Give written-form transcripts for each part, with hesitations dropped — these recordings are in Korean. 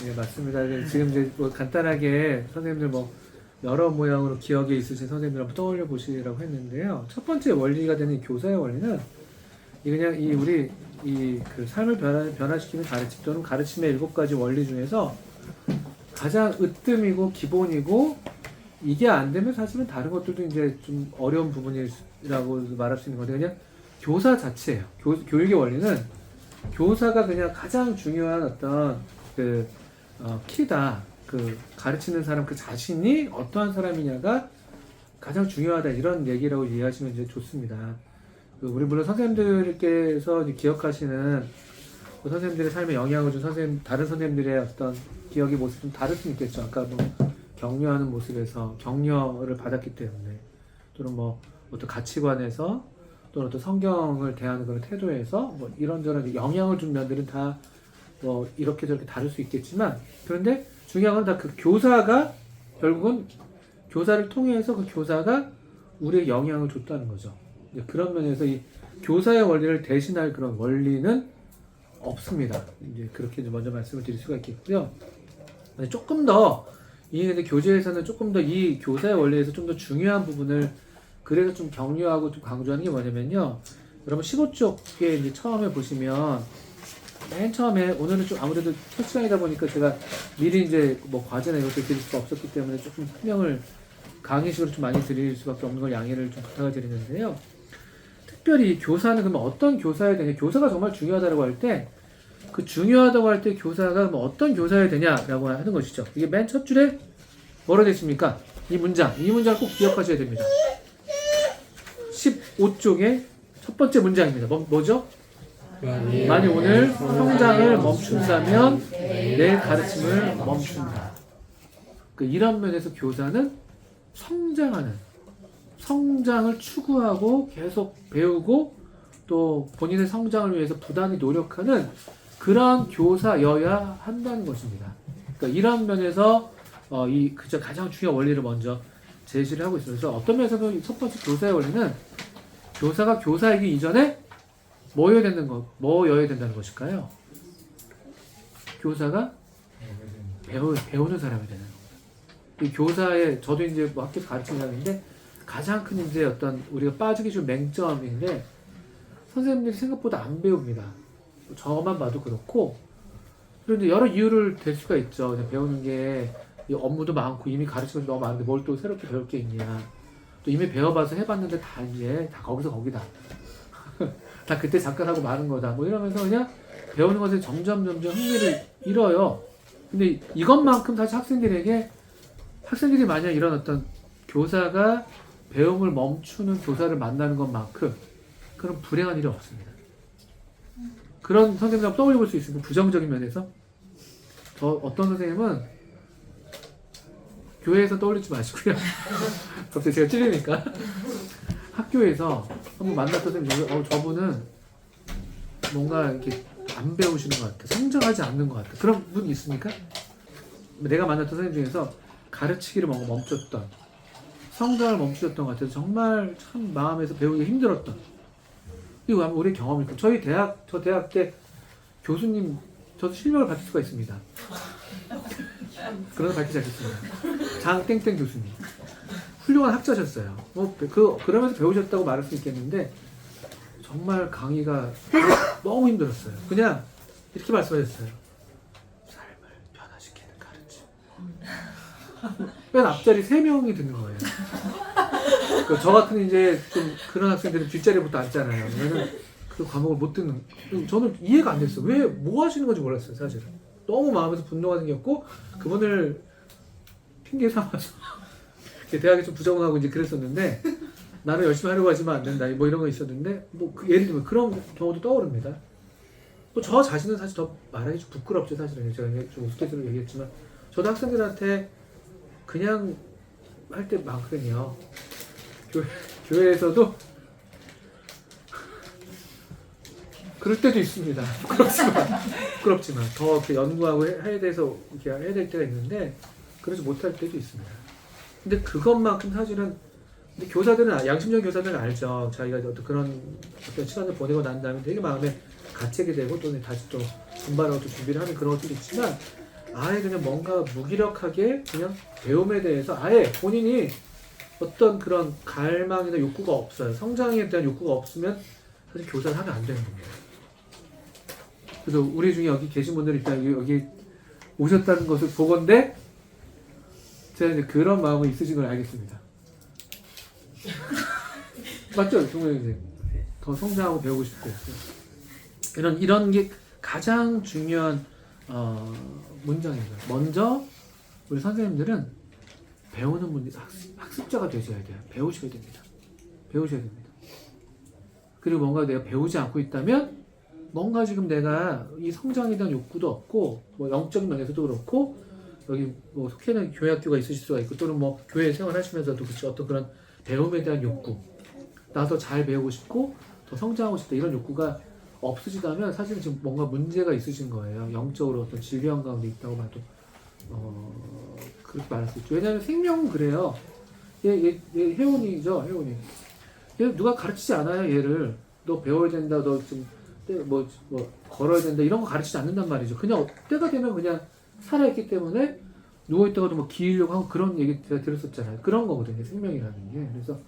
예, 맞습니다. 지금 이제 뭐 간단하게 선생님들 뭐 여러 모양으로 기억에 있으신 선생님들 한번 떠올려 보시라고 했는데요. 첫 번째 원리가 되는 이 교사의 원리는 이 그냥 이 우리 이 그 삶을 변화시키는 가르침 또는 가르침의 7가지 원리 중에서 가장 으뜸이고 기본이고 이게 안 되면 사실은 다른 것들도 이제 좀 어려운 부분이라고 말할 수 있는 건데 그냥 교사 자체예요. 교육의 원리는 교사가 그냥 가장 중요한 어떤 키다. 그 가르치는 사람 그 자신이 어떠한 사람이냐가 가장 중요하다 이런 얘기라고 이해하시면 이제 좋습니다. 우리 물론 선생님들께서 기억하시는 그 선생님들의 삶에 영향을 준 다른 선생님들의 어떤 기억의 모습이 좀 다를 수 있겠죠. 아까 뭐 격려하는 모습에서 격려를 받았기 때문에 또는 뭐 어떤 가치관에서 또는 어떤 성경을 대하는 그런 태도에서 뭐 이런저런 영향을 준 면들은 다 뭐 이렇게 저렇게 다를 수 있겠지만 그런데 중요한 건 다 그 교사가 결국은 교사를 통해서 그 교사가 우리의 영향을 줬다는 거죠. 그런 면에서 이 교사의 원리를 대신할 그런 원리는 없습니다. 이제 그렇게 먼저 말씀을 드릴 수가 있겠고요. 조금 더 근데 교재에서는 조금 더 이 교사의 원리에서 좀 더 중요한 부분을 그래서 좀 격려하고 좀 강조하는 게 뭐냐면요. 여러분 15쪽에 이제 처음에 보시면 맨 처음에 오늘은 좀 아무래도 첫 시간이다 보니까 제가 미리 이제 뭐 과제나 이것들 드릴 수가 없었기 때문에 조금 설명을 강의식으로 좀 많이 드릴 수밖에 없는 걸 양해를 좀 부탁을 드리는데요. 특별히 교사는 그러면 어떤 교사여야 되냐? 교사가 정말 중요하다고 할 때 그 중요하다고 할 때 교사가 뭐 어떤 교사여야 되냐라고 하는 것이죠. 이게 맨 첫 줄에 뭐라 되어 있습니까? 이 문장을 꼭 기억하셔야 됩니다. 15쪽의 첫 번째 문장입니다. 뭐죠? 만일 오늘 성장을 멈춘다면 내일 가르침을 멈춘다. 이런 면에서 교사는 성장을 추구하고 계속 배우고 또 본인의 성장을 위해서 부단히 노력하는 그런 교사여야 한다는 것입니다. 그러니까 이런 면에서 그저 가장 중요한 원리를 먼저 제시를 하고 있어서 어떤 면에서도 첫 번째 교사의 원리는 교사가 교사이기 이전에 뭐여야 된다는 것일까요? 교사가 배우는 사람이 되는 겁니다. 이 교사의 저도 이제 뭐 학교에서 가르치는 사람인데 가장 큰 이제 어떤 우리가 빠지기 좀 맹점인데 선생님들이 생각보다 안 배웁니다. 저만 봐도 그렇고 그런데 여러 이유를 댈 수가 있죠. 그냥 배우는 게 업무도 많고 이미 가르치는 게 너무 많은데 뭘 또 새롭게 배울 게 있냐. 또 이미 배워봐서 해봤는데 다 거기서 거기다. 다 그때 잠깐 하고 마는 거다. 뭐 이러면서 그냥 배우는 것에 점점 흥미를 잃어요. 근데 이것만큼 사실 학생들이 만약 이런 어떤 교사가 배움을 멈추는 교사를 만나는 것만큼 그런 불행한 일이 없습니다. 그런 선생님들 한번 떠올려 볼 수 있습니다. 부정적인 면에서. 어떤 선생님은 교회에서 떠올리지 마시고요. 갑자기 제가 찔리니까. 학교에서 한번 만났던 선생님, 저분은 뭔가 이렇게 안 배우시는 것 같아. 성장하지 않는 것 같아. 그런 분 있습니까? 내가 만났던 선생님 중에서 가르치기를 멈췄던, 성장을 멈추셨던 것 같아서 정말 참 마음에서 배우기 힘들었던. 이거 아마 우리의 경험일 거예요. 저 대학 때 교수님, 저도 실명을 밝힐 수가 있습니다. 그러다 밝히지 않겠습니다. 장땡땡 교수님. 훌륭한 학자셨어요. 그러면서 배우셨다고 말할 수 있겠는데, 정말 강의가 너무 힘들었어요. 그냥 이렇게 말씀하셨어요. 삶을 변화시키는 가르침. 맨 앞자리 3명이 듣는 거예요. 저 같은 이제 좀 그런 학생들은 뒷자리부터 앉잖아요. 그러면 그 과목을 못 듣는. 저는 이해가 안 됐어요. 뭐 하시는 건지 몰랐어요, 사실은. 너무 마음에서 분노가 생겼고, 그분을 핑계 삼아서. 대학에 좀 부정하고 이제 그랬었는데, 나는 열심히 하려고 하지만 안 된다. 뭐 이런 거 있었는데, 예를 들면 그런 경우도 떠오릅니다. 저 자신은 사실 더 말하기 좀 부끄럽죠, 사실은. 제가 좀 우스갯소리로 얘기했지만, 저도 학생들한테 그냥 할 때 많거든요. 교회에서도 그럴 때도 있습니다. 부끄럽지만 더 이렇게 연구하고 해야 돼서 이렇게 해야 될 때가 있는데 그래서 못할 때도 있습니다. 근데 그것만큼 사실은 근데 양심적인 교사들은 알죠. 자기가 그런 어떤 시간을 보내고 난 다음에 되게 마음에 갇히게 되고 또 다시 또 분발하고 또 준비를 하는 그런 것들이 있지만 아예 그냥 뭔가 무기력하게 그냥 배움에 대해서 아예 본인이 어떤 그런 갈망이나 욕구가 없어요. 성장에 대한 욕구가 없으면 사실 교사를 하면 안 되는 겁니다. 그래서 우리 중에 여기 계신 분들이 일단 여기 오셨다는 것을 보건대 제가 이제 그런 마음이 있으신 걸 알겠습니다. 맞죠? 동현 선생님. 더 성장하고 배우고 싶고 이런 게 가장 중요한 문장입니다. 먼저 우리 선생님들은 배우는 분들 학습자가 되셔야 돼요. 배우셔야 됩니다. 배우셔야 됩니다. 그리고 뭔가 내가 배우지 않고 있다면 뭔가 지금 내가 이 성장에 대한 욕구도 없고 뭐 영적인 면에서도 그렇고 여기 뭐 속해는 교회 학교가 있으실 수가 있고 또는 뭐 교회 생활하시면서도 그렇죠. 어떤 그런 배움에 대한 욕구 나도 잘 배우고 싶고 더 성장하고 싶다 이런 욕구가 없으시다면 사실은 지금 뭔가 문제가 있으신 거예요. 영적으로 어떤 질병 가운데 있다고 봐도 그렇게 말할 수 있죠. 왜냐하면 생명은 그래요. 얘 혜원이죠. 혜원이. 얘 누가 가르치지 않아요. 얘를 너 배워야 된다. 너 좀 뭐 걸어야 된다. 이런 거 가르치지 않는단 말이죠. 그냥 때가 되면 그냥 살아있기 때문에 누워있다가도 뭐 기으려고 하고 그런 얘기 제가 들었었잖아요. 그런 거거든요. 생명이라는 게. 그래서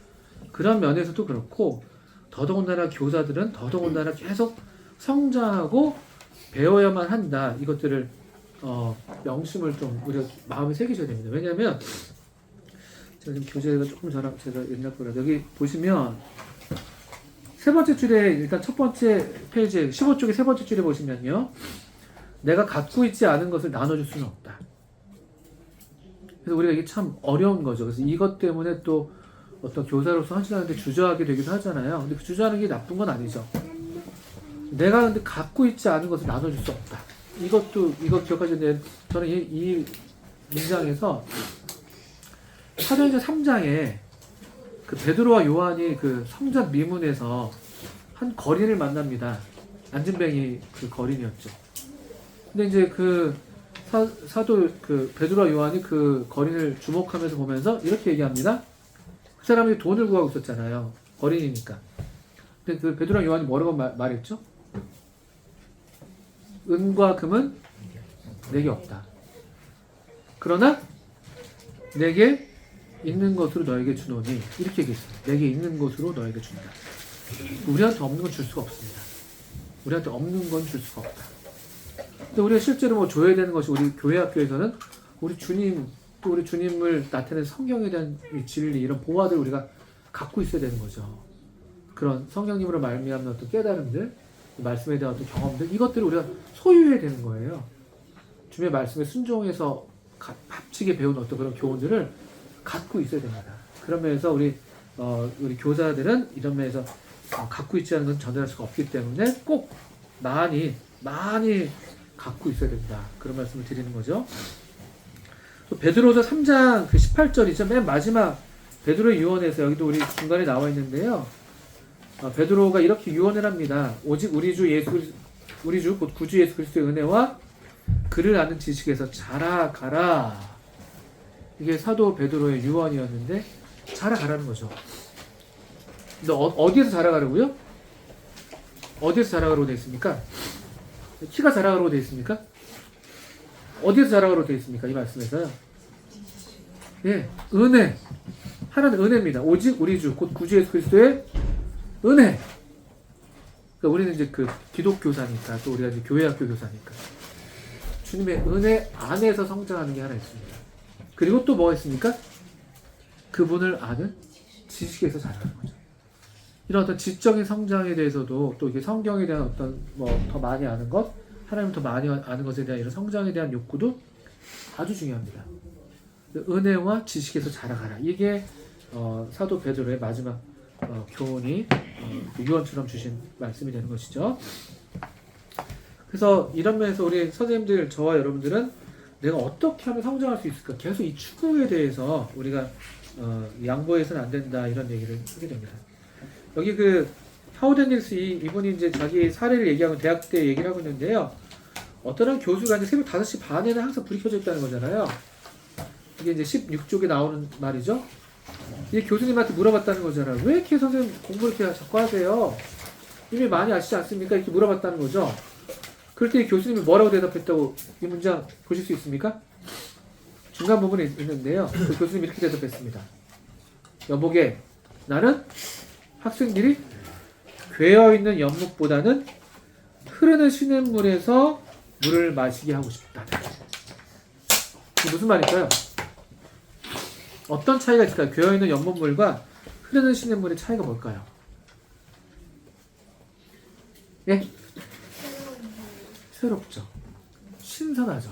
그런 면에서도 그렇고 더더군다나 교사들은 더더군다나 계속 성장하고 배워야만 한다. 이것들을 명심을 좀 우리가 마음에 새기셔야 됩니다. 왜냐하면 제가 지금 교재가 조금 제가 옛날 거라 여기 보시면 세 번째 줄에 일단 첫 번째 페이지 15쪽의 세 번째 줄에 보시면요. 내가 갖고 있지 않은 것을 나눠줄 수는 없다. 그래서 우리가 이게 참 어려운 거죠. 그래서 이것 때문에 또 어떤 교사로서 헌신하는데 주저하게 되기도 하잖아요. 근데 그 주저하는 게 나쁜 건 아니죠. 내가 근데 갖고 있지 않은 것을 나눠줄 수 없다. 이거 기억하셔야 돼요. 저는 이 문장에서 사도행전 3장에 그 베드로와 요한이 그 성전 미문에서 한 거린을 만납니다. 안진뱅이 그 거린이었죠. 근데 이제 그 사도 그 베드로와 요한이 그 거린을 주목하면서 보면서 이렇게 얘기합니다. 그 사람이 돈을 구하고 있었잖아요. 거린이니까. 근데 그 베드로와 요한이 뭐라고 말했죠? 은과 금은 내게 없다. 그러나 내게 있는 것으로 너에게 주노니 이렇게 얘기했어요. 내게 있는 것으로 너에게 준다. 우리한테 없는 건 줄 수가 없습니다. 우리한테 없는 건 줄 수가 없다. 근데 우리가 실제로 뭐 줘야 되는 것이 우리 교회 학교에서는 우리 주님 또 우리 주님을 나타내는 성경에 대한 진리 이런 보화들 우리가 갖고 있어야 되는 거죠. 그런 성령님으로 말미암는 어떤 깨달음들, 말씀에 대한 어떤 경험들 이것들을 우리가 소유해야 되는 거예요. 주님의 말씀에 순종해서 합치게 배운 어떤 그런 교훈들을 갖고 있어야 됩니다. 그런 면에서 우리 교사들은 이런 면에서 갖고 있지 않은 건 전달할 수가 없기 때문에 꼭 많이 갖고 있어야 된다. 그런 말씀을 드리는 거죠. 또 베드로서 3장 그 18절이죠. 맨 마지막 베드로의 유언에서 여기도 우리 중간에 나와 있는데요. 베드로가 이렇게 유언을 합니다. 오직 우리 주 곧 구주 예수 그리스도의 은혜와 그를 아는 지식에서 자라가라. 이게 사도 베드로의 유언이었는데 자라가라는 거죠. 근데 어디에서 자라가라고요? 어디에서 자라가라고 되어 있습니까? 키가 자라가라고 되어 있습니까? 어디에서 자라가라고 되어 있습니까? 이 말씀에서요. 예, 은혜. 하나는 은혜입니다. 오직 우리 주 곧 구주 예수 그리스도의 은혜. 그러니까 우리는 이제 그 기독교사니까 또 우리가 이제 교회학교 교사니까 주님의 은혜 안에서 성장하는 게 하나 있습니다. 그리고 또 뭐가 있습니까? 그분을 아는 지식에서 자라는 거죠. 이런 어떤 지적인 성장에 대해서도 또 이게 성경에 대한 어떤 뭐 더 많이 아는 것, 하나님 더 많이 아는 것에 대한 이런 성장에 대한 욕구도 아주 중요합니다. 은혜와 지식에서 자라가라. 이게 사도 베드로의 마지막 교훈이 유언처럼 주신 말씀이 되는 것이죠. 그래서 이런 면에서 우리 선생님들, 저와 여러분들은 내가 어떻게 하면 성장할 수 있을까? 계속 이 추구에 대해서 우리가 양보해서는 안 된다 이런 얘기를 하게 됩니다. 여기 그 하우덴닐스 이분이 이제 자기 사례를 얘기하고 대학 때 얘기를 하고 있는데요. 어떤 한 교수가 이제 새벽 5시 반에는 항상 불이 켜져 있다는 거잖아요. 이게 이제 16쪽에 나오는 말이죠. 이 교수님한테 물어봤다는 거잖아요. 왜 이렇게 선생님 공부 이렇게 자꾸 하세요? 이미 많이 아시지 않습니까? 이렇게 물어봤다는 거죠. 그럴 때 교수님이 뭐라고 대답했다고 이 문장 보실 수 있습니까? 중간 부분에 있는데요. 그 교수님이 이렇게 대답했습니다. 여보게, 나는 학생들이 괴어있는 연못보다는 흐르는 시냇물에서 물을 마시게 하고 싶다. 이게 무슨 말일까요? 어떤 차이가 있을까요? 괴어있는 연못물과 흐르는 시냇물의 차이가 뭘까요? 예? 새롭죠. 신선하죠.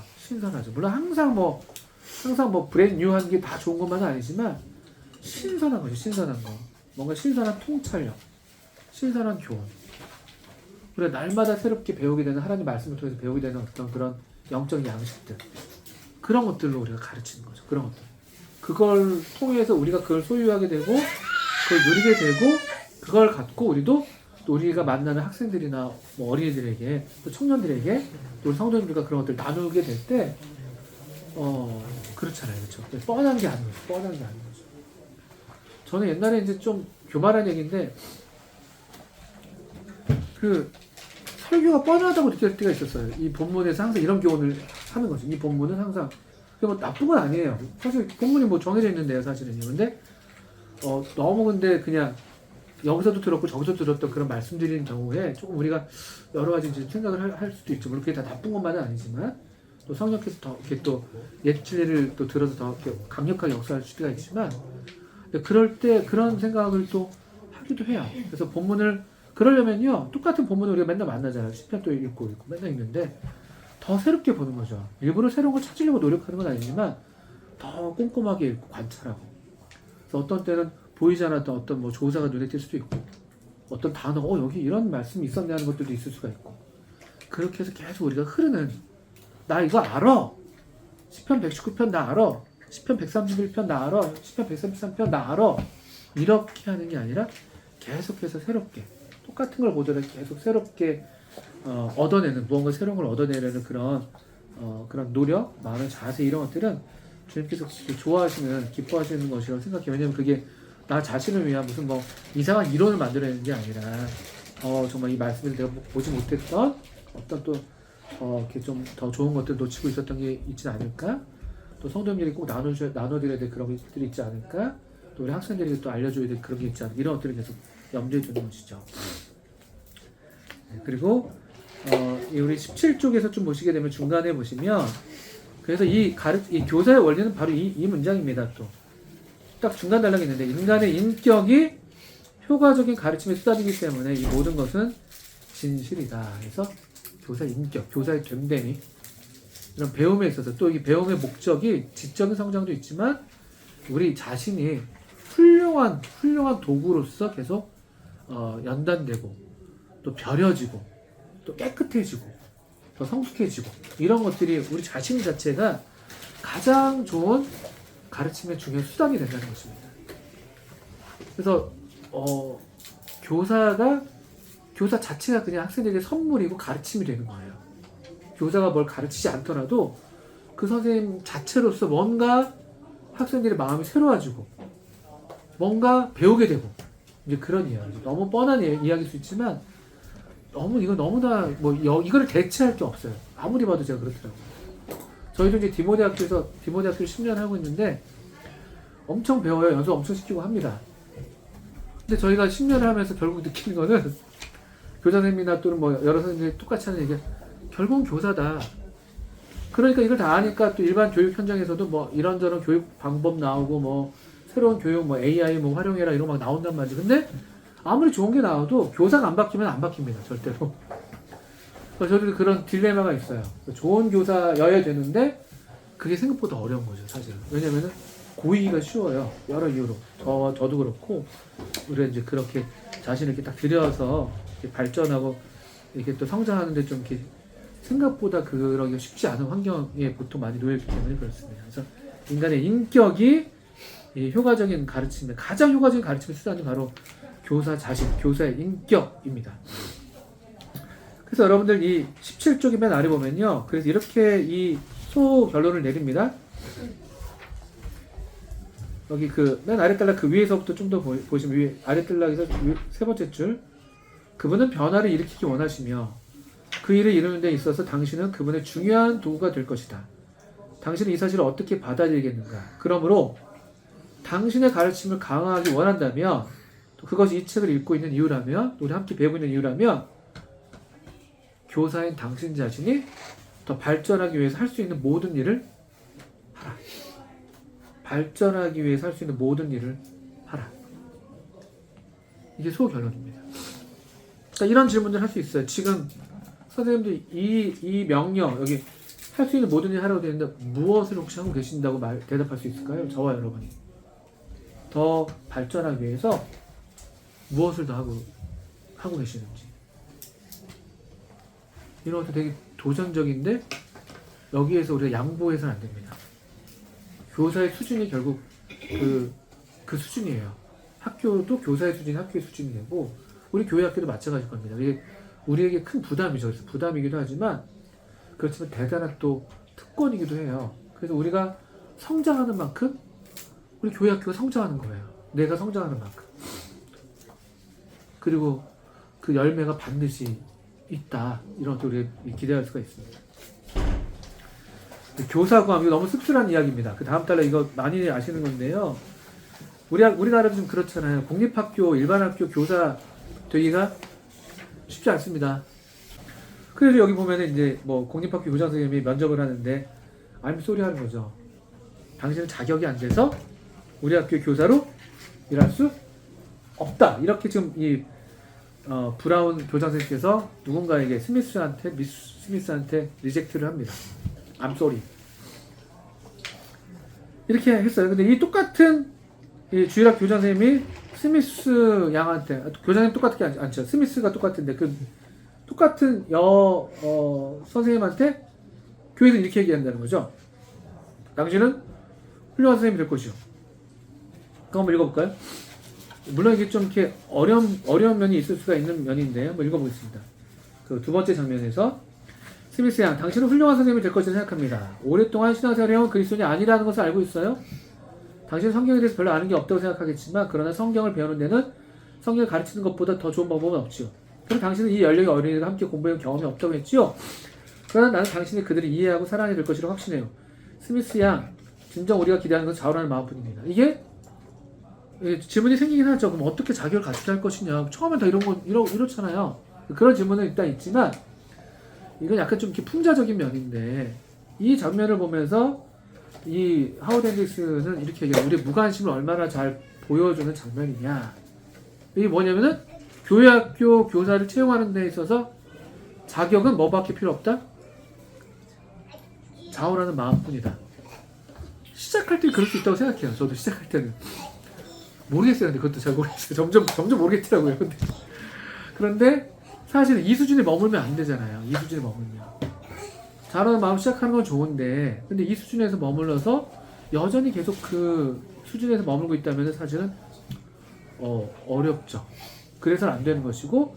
물론 항상 뭐 브랜드 뉴한 게 다 좋은 것만은 아니지만 신선한 거죠. 신선한 거. 뭔가 신선한 통찰력, 신선한 교훈. 그래 날마다 새롭게 배우게 되는 하나님 말씀을 통해서 배우게 되는 어떤 그런 영적 양식들. 그런 것들로 우리가 가르치는 거죠. 그런 것들. 그걸 통해서 우리가 그걸 소유하게 되고 그걸 누리게 되고 그걸 갖고 우리도 또 우리가 만나는 학생들이나 뭐 어린이들에게 또 청년들에게 또 우리 성도님들과 그런 것들을 나누게 될 때 그렇잖아요. 그렇죠? 뻔한 게 아닌 거죠. 저는 옛날에 이제 좀 교만한 얘기인데 그 설교가 뻔하다고 느낄 때가 있었어요. 이 본문에서 항상 이런 교훈을 하는 거죠. 이 본문은 항상 그게 뭐 나쁜 건 아니에요. 사실 본문이 뭐 정해져 있는데요, 사실은요. 근데 너무 근데 그냥 여기서도 들었고 저기서 들었던 그런 말씀드리는 경우에 조금 우리가 여러 가지 이제 생각을 할 수도 있죠. 물론 그게 다 나쁜 것만은 아니지만 또 성령께서 더 이렇게 또 옛 진리를 또 들어서 더 이렇게 강력하게 역사할 수가 있지만 그럴 때 그런 생각을 또 하기도 해요. 그래서 본문을 그러려면요 똑같은 본문을 우리가 맨날 만나잖아요. 시편 또 읽고 맨날 읽는데 더 새롭게 보는 거죠. 일부러 새로운 걸 찾으려고 노력하는 건 아니지만 더 꼼꼼하게 읽고 관찰하고. 그래서 어떤 때는 보이지 않았던 어떤 뭐 조사가 눈에 띌 수도 있고 어떤 단어가 여기 이런 말씀이 있었네 하는 것들도 있을 수가 있고 그렇게 해서 계속 우리가 흐르는 나 이거 알아. 시편 119편 나 알아. 시편 131편 나 알아. 시편 133편 나 알아. 이렇게 하는 게 아니라 계속해서 새롭게 똑같은 걸 보더라도 계속 새롭게 얻어내는 무언가 새로운 걸 얻어내려는 그런 노력, 마음의 자세 이런 것들은 주님께서 좋아하시는 기뻐하시는 것이라고 생각해요. 왜냐하면 그게 나 자신을 위한 무슨 뭐 이상한 이론을 만들어내는 게 아니라 정말 이 말씀을 내가 보지 못했던 어떤 또 이렇게 좀 더 좋은 것들 놓치고 있었던 게 있지 않을까? 또 성도님들이 꼭 나눠드려야 될 그런 것들이 있지 않을까? 또 우리 학생들에게 또 알려줘야 될 그런 게 있지 않을까? 이런 것들을 계속 염두에 두는 것이죠. 그리고 우리 17쪽에서 좀 보시게 되면 중간에 보시면 그래서 이 교사의 원리는 바로 이 문장입니다. 또 딱 중간 단락이 있는데 인간의 인격이 효과적인 가르침에 쓰다지기 때문에 이 모든 것은 진실이다. 그래서 교사의 인격, 교사의 됨됨이 이런 배움에 있어서 또 이 배움의 목적이 지적인 성장도 있지만 우리 자신이 훌륭한 도구로서 계속 연단되고 또 벼려지고 또 깨끗해지고 더 성숙해지고 이런 것들이 우리 자신 자체가 가장 좋은 가르침의 중요한 수단이 된다는 것입니다. 그래서 교사 자체가 그냥 학생들에게 선물이고 가르침이 되는 거예요. 교사가 뭘 가르치지 않더라도 그 선생님 자체로서 뭔가 학생들의 마음이 새로워지고 뭔가 배우게 되고 이제 그런 이야기. 너무 뻔한 이야기일 수 있지만 이거 너무나 이거를 대체할 게 없어요. 아무리 봐도 제가 그렇더라고요. 저희도 이제 디모데학교를 10년 하고 있는데 엄청 배워요. 연수 엄청 시키고 합니다. 근데 저희가 10년을 하면서 결국 느끼는 거는 교장선생님이나 또는 뭐 여러 선생님들이 똑같이 하는 얘기가 결국은 교사다. 그러니까 이걸 다 아니까 또 일반 교육 현장에서도 뭐 이런저런 교육 방법 나오고 뭐 새로운 교육 뭐 AI 뭐 활용해라 이런 거 막 나온단 말이지. 근데 아무리 좋은 게 나와도 교사가 안 바뀌면 안 바뀝니다. 절대로. 그래서 저희도 그런 딜레마가 있어요. 좋은 교사여야 되는데 그게 생각보다 어려운 거죠, 사실은. 왜냐면은 고이기가 쉬워요. 여러 이유로. 저도 그렇고 우리가 이제 그렇게 자신을 이렇게 딱 들여서 이렇게 발전하고 이렇게 또 성장하는데 좀 이렇게 생각보다 그러기가 쉽지 않은 환경에 보통 많이 놓여있기 때문에 그렇습니다. 그래서 인간의 인격이 이 효과적인 가르침의 가장 효과적인 가르침의 수단이 바로 교사 자신, 교사의 인격입니다. 그래서 여러분들 이 17쪽의 맨 아래 보면요. 그래서 이렇게 이 소결론을 내립니다. 여기 그 맨 아래 단락 그 위에서부터 좀 더 보시면 위에 아래 단락에서 세 번째 줄 그분은 변화를 일으키기 원하시며 그 일을 이루는 데 있어서 당신은 그분의 중요한 도구가 될 것이다. 당신은 이 사실을 어떻게 받아들이겠는가? 그러므로 당신의 가르침을 강화하기 원한다면, 또 그것이 이 책을 읽고 있는 이유라면, 우리 함께 배우고 있는 이유라면, 교사인 당신 자신이 더 발전하기 위해서 할 수 있는 모든 일을 하라. 발전하기 위해서 할 수 있는 모든 일을 하라. 이게 소결론입니다. 그러니까 이런 질문들을 할 수 있어요. 지금 선생님들 이 명령, 여기 할 수 있는 모든 일을 하라고 되어 있는데 무엇을 혹시 하고 계신다고 대답할 수 있을까요? 저와 여러분이. 더 발전하기 위해서 무엇을 더 하고 계시는지. 이런 것도 되게 도전적인데 여기에서 우리가 양보해서는 안 됩니다. 교사의 수준이 결국 그 수준이에요. 학교도 교사의 수준이 학교의 수준이 되고 우리 교회 학교도 마찬가지일 겁니다. 이게 우리에게 큰 부담이죠. 그래서 부담이기도 하지만 그렇지만 대단한 또 특권이기도 해요. 그래서 우리가 성장하는 만큼 우리 교회 학교가 성장하는 거예요. 내가 성장하는 만큼. 그리고 그 열매가 반드시 있다. 이런 것도 우리가 기대할 수가 있습니다. 교사고함, 이거 너무 씁쓸한 이야기입니다. 그 다음 달에 이거 많이 아시는 건데요. 우리나라도 좀 그렇잖아요. 공립학교, 일반학교 교사 되기가 쉽지 않습니다. 그래서 여기 보면은 이제 뭐 공립학교 교장 선생님이 면접을 하는데 I'm sorry 하는 거죠. 당신은 자격이 안 돼서 우리 학교 교사로 일할 수 없다. 이렇게 지금 브라운 교장 선생님께서 누군가에게 미스 스미스한테 리젝트를 합니다. I'm sorry. 이렇게 했어요. 근데 이 똑같은 이 주일학 교장 선생님이 스미스 양한테, 교장님 똑같게 않죠. 스미스가 똑같은데 그 똑같은 선생님한테 교회에서 이렇게 얘기한다는 거죠. 당신은 훌륭한 선생님이 될 것이요. 그거 한번 읽어볼까요? 물론 이게 좀 이렇게 어려운 면이 있을 수가 있는 면인데 한번 읽어보겠습니다. 그 두 번째 장면에서 스미스 양, 당신은 훌륭한 선생님이 될 것이라 생각합니다. 오랫동안 신앙생활을 해온 그리스도인이 아니라는 것을 알고 있어요. 당신은 성경에 대해서 별로 아는 게 없다고 생각하겠지만 그러나 성경을 배우는 데는 성경을 가르치는 것보다 더 좋은 방법은 없지요. 그리고 당신은 이 연령의 어린이들과 함께 공부해온 경험이 없다고 했지요. 그러나 나는 당신이 그들을 이해하고 사랑하게 될 것이라고 확신해요. 스미스 양, 진정 우리가 기대하는 것은 자원하는 마음뿐입니다. 이게 질문이 생기긴 하죠. 그럼 어떻게 자격을 갖추게 할 것이냐. 처음엔 다 이렇잖아요. 그런 질문은 일단 있지만 이건 약간 좀 이렇게 풍자적인 면인데 이 장면을 보면서 이 하워드 핸드릭스는 이렇게 얘기해요. 우리의 무관심을 얼마나 잘 보여주는 장면이냐. 이게 뭐냐면은 교회학교 교사를 채용하는 데 있어서 자격은 뭐밖에 필요 없다? 자원하는 마음뿐이다. 시작할 때 그럴 수 있다고 생각해요. 저도 시작할 때는 모르겠어요. 근데 그것도 잘 모르겠어요. 점점 모르겠더라고요. 그런데 사실은 이 수준에 머물면 안 되잖아요. 이 수준에 머물면. 잘하는 마음 시작하는 건 좋은데 근데 이 수준에서 머물러서 여전히 계속 그 수준에서 머물고 있다면 사실은 어렵죠. 그래서는 안 되는 것이고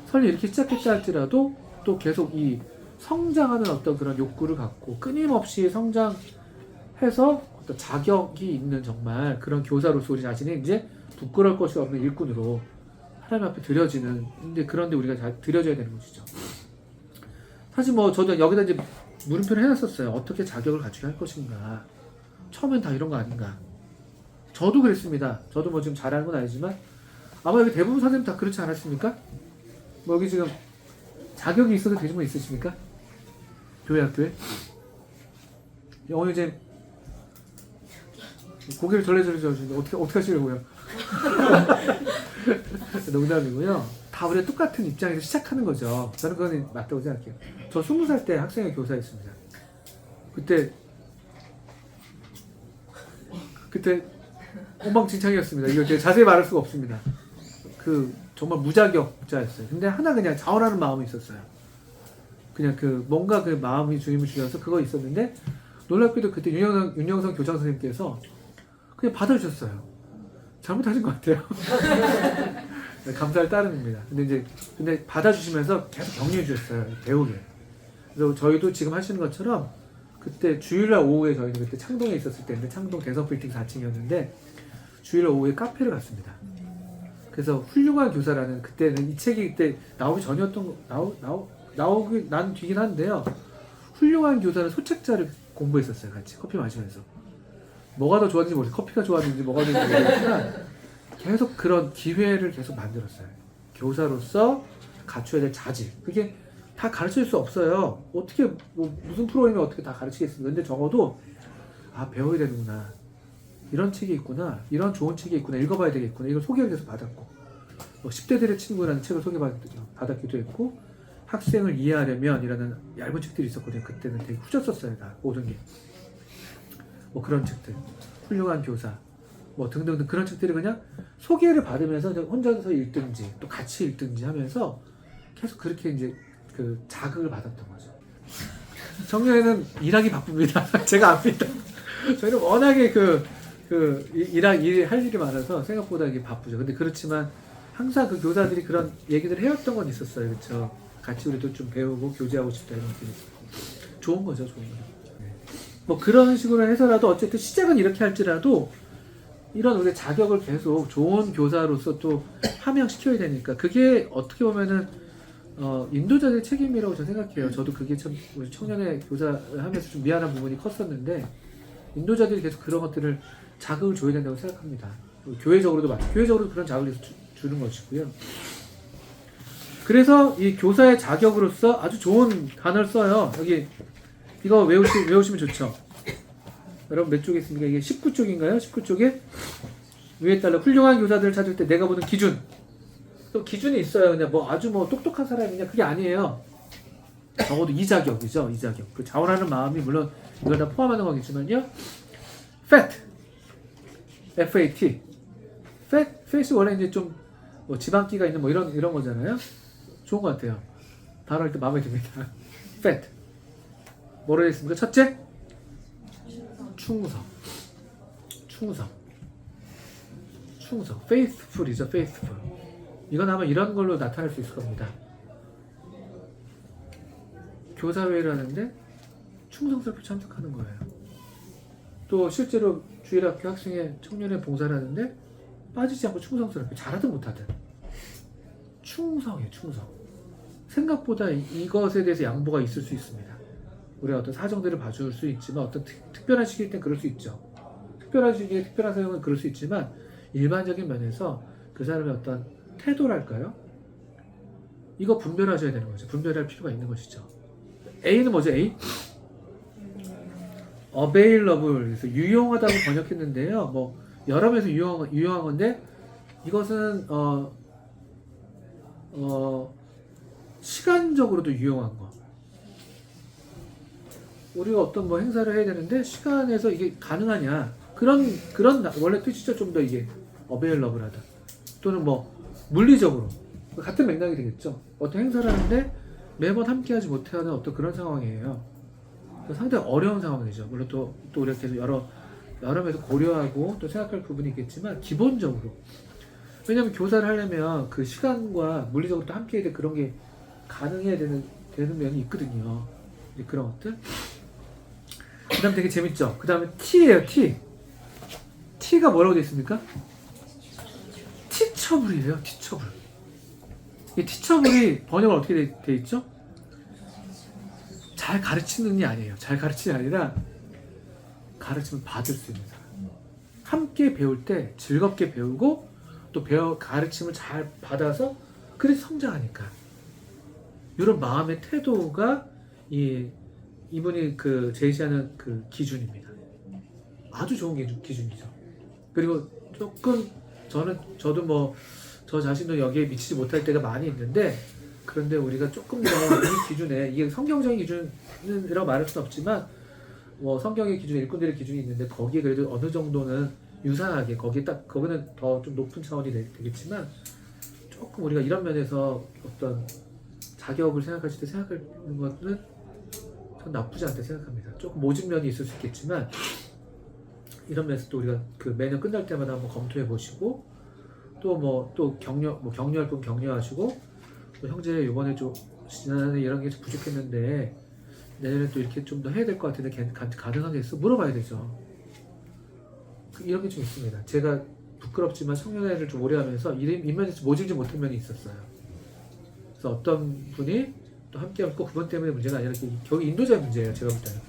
설령 이렇게 시작했다 할지라도 또 계속 이 성장하는 어떤 그런 욕구를 갖고 끊임없이 성장해서 어떤 자격이 있는 정말 그런 교사로서 우리 자신이 이제 부끄러울 것이 없는 일꾼으로 하나님 앞에 드려지는, 근데 그런데 우리가 잘 드려져야 되는 것이죠. 사실 뭐 저도 여기다 이제 물음표를 해놨었어요. 어떻게 자격을 갖추게 할 것인가. 처음엔 다 이런 거 아닌가. 저도 그랬습니다. 저도 뭐 지금 잘하는 건 아니지만 아마 여기 대부분 선생님 다 그렇지 않았습니까? 뭐 여기 지금 자격이 있어도 되신 분 있으십니까? 교회 학교에? 오늘 이제 고개를 절레절레 저으시는데 어떻게 하시려고요? 농담이고요. 다 우리가 똑같은 입장에서 시작하는 거죠. 저는 그건 맞다고 생각해요. 저 20살 때 학생회 교사였습니다. 그때 엉망진창이었습니다. 이거 제가 자세히 말할 수가 없습니다. 정말 무자격자였어요. 근데 하나 그냥 자원하는 마음이 있었어요. 그냥 뭔가 그 마음이 주님을 주셔서 그거 있었는데 놀랍게도 그때 윤영성 교장 선생님께서 그냥 받아주셨어요. 잘못하신 것 같아요. 감사할 따름입니다. 근데 받아주시면서 계속 격려해 주셨어요. 배우게. 그래서 저희도 지금 하시는 것처럼 그때 주일날 오후에 저희는 그때 창동에 있었을 때인데 창동 대성빌딩 4층이었는데 주일날 오후에 카페를 갔습니다. 그래서 훌륭한 교사라는 그때는 이 책이 그때 나오기 전이었던 나오기 난 뒤긴 한데요. 훌륭한 교사는 소책자를 공부했었어요. 같이 커피 마시면서. 뭐가 더 좋았는지 모르겠어요. 커피가 좋았는지 뭐가 더 좋았는지 모르겠지만 계속 그런 기회를 계속 만들었어요. 교사로서 갖춰야 될 자질. 그게 다 가르칠 수 없어요. 어떻게 뭐 무슨 프로그램이 어떻게 다 가르치겠습니까? 근데 적어도 배워야 되는구나. 이런 책이 있구나. 이런 좋은 책이 있구나. 읽어봐야 되겠구나. 이걸 소개를 계속 받았고 10대들의 친구라는 책을 소개받았기도 했고 학생을 이해하려면 이라는 얇은 책들이 있었거든요. 그때는 되게 후졌었어요. 다 모든 게. 뭐 그런 책들. 훌륭한 교사. 뭐 등등등 그런 책들을 그냥 소개를 받으면서 혼자서 읽든지 또 같이 읽든지 하면서 계속 그렇게 이제 그 자극을 받았던 거죠. 청년에는 일하기 바쁩니다. 제가 압니다. 저희는 워낙에 할 일이 많아서 생각보다 이게 바쁘죠. 근데 그렇지만 항상 그 교사들이 그런 얘기를 해왔던 건 있었어요. 그렇죠? 같이 우리도 좀 배우고 교제하고 싶다 이런 것들이 있었고. 좋은 거죠. 좋은 거죠. 네. 뭐 그런 식으로 해서라도 어쨌든 시작은 이렇게 할지라도 이런 우리 자격을 계속 좋은 교사로서 또 함양시켜야 되니까 그게 어떻게 보면은 인도자들의 책임이라고 저는 생각해요. 저도 그게 참 우리 청년의 교사하면서 좀 미안한 부분이 컸었는데 인도자들이 계속 그런 것들을 자극을 줘야 된다고 생각합니다. 교회적으로도 교회적으로 그런 자극을 주는 것이고요. 그래서 이 교사의 자격으로서 아주 좋은 단어를 써요. 여기 이거 외우시면 좋죠. 여러분 몇 쪽에 있습니까? 이게 19쪽인가요? 19쪽에 위에 따라 훌륭한 교사들을 찾을 때 내가 보는 기준. 또 기준이 있어요. 그냥 뭐 아주 뭐 똑똑한 사람이냐 그게 아니에요. 적어도 이 자격이죠. 이 자격. 그 자원하는 마음이 물론 이걸 다 포함하는 거겠지만요. FAT, FAT, FAT 원래 이제 좀 뭐 지방기가 있는 뭐 이런 거잖아요. 좋은 것 같아요. 단어할 때 마음에 듭니다. FAT. 뭐로 했습니까? 첫째, 충성. faithful이죠. faithful. 이건 아마 이런 걸로 나타날 수 있을 겁니다. 교사회를 하는데 충성스럽게 참석하는 거예요. 또 실제로 주일학교 학생회 청년회 봉사를 하는데 빠지지 않고 충성스럽게 잘하든 못하든 충성이에요. 충성. 생각보다 이것에 대해서 양보가 있을 수 있습니다. 우리가 어떤 사정들을 봐줄 수 있지만 어떤 특별한 시기일 땐 그럴 수 있죠. 특별한 시기에 특별한 사정은 그럴 수 있지만 일반적인 면에서 그 사람의 어떤 태도랄까요? 이거 분별하셔야 되는 거죠. 분별할 필요가 있는 것이죠. A는 뭐죠? A? available. 그래서 유용하다고 번역했는데요. 뭐 여러 면에서 유용한 건데 이것은 시간적으로도 유용한 거. 우리가 어떤 뭐 행사를 해야 되는데 시간에서 이게 가능하냐? 그런 원래 뜻이죠. 좀 더 이게 available하다. 또는 뭐 물리적으로 같은 맥락이 되겠죠. 어떤 행사를 하는데 매번 함께하지 못하는 어떤 그런 상황이에요. 상당히 어려운 상황이죠. 물론 또 우리가 계속 여러 면에서 고려하고 또 생각할 부분이 있겠지만 기본적으로 왜냐하면 교사를 하려면 그 시간과 물리적으로 또 함께해야 될 그런 게 가능해야 되는 면이 있거든요. 이제 그런 것들. 그 다음 되게 재밌죠. 그 다음에 T예요. T가 뭐라고 되어 있습니까? 티처블이에요. 티처블. 이 티처블이 번역을 어떻게 돼 있죠? 잘 가르치는 게 아니에요. 잘 가르치는 게 아니라 가르침을 받을 수 있는 사람. 함께 배울 때 즐겁게 배우고 또 가르침을 잘 받아서 그래서 성장하니까. 이런 마음의 태도가 이분이 제시하는 그 기준입니다. 아주 좋은 기준이죠. 그리고 조금 저도 뭐 저 자신도 여기에 미치지 못할 때가 많이 있는데 그런데 우리가 조금 더 이 기준에 이게 성경적인 기준이라고 말할 수는 없지만 뭐 성경의 기준, 일꾼들의 기준이 있는데 거기에 그래도 어느 정도는 유사하게 거기는 더 좀 높은 차원이 되겠지만 조금 우리가 이런 면에서 어떤 자격을 생각하실 때 생각하는 것은 전 나쁘지 않다 생각합니다. 조금 모진 면이 있을 수 있겠지만 이런 면에서 또 우리가 매년 끝날 때마다 한번 검토해 보시고 또 격려할 분 격려하시고 또 형제 이번에 좀 지난해 이런 게 부족했는데 내년에 또 이렇게 좀 더 해야 될 것 같은데 가능하겠어? 물어봐야 되죠. 이런 게 좀 있습니다. 제가 부끄럽지만 청년회를 좀 오래 하면서 이 면에서 모질지 못한 면이 있었어요. 그래서 어떤 분이 또 함께하면 꼭 그것 때문에 문제가 아니라 결국 인도자의 문제예요. 제가 볼 때는.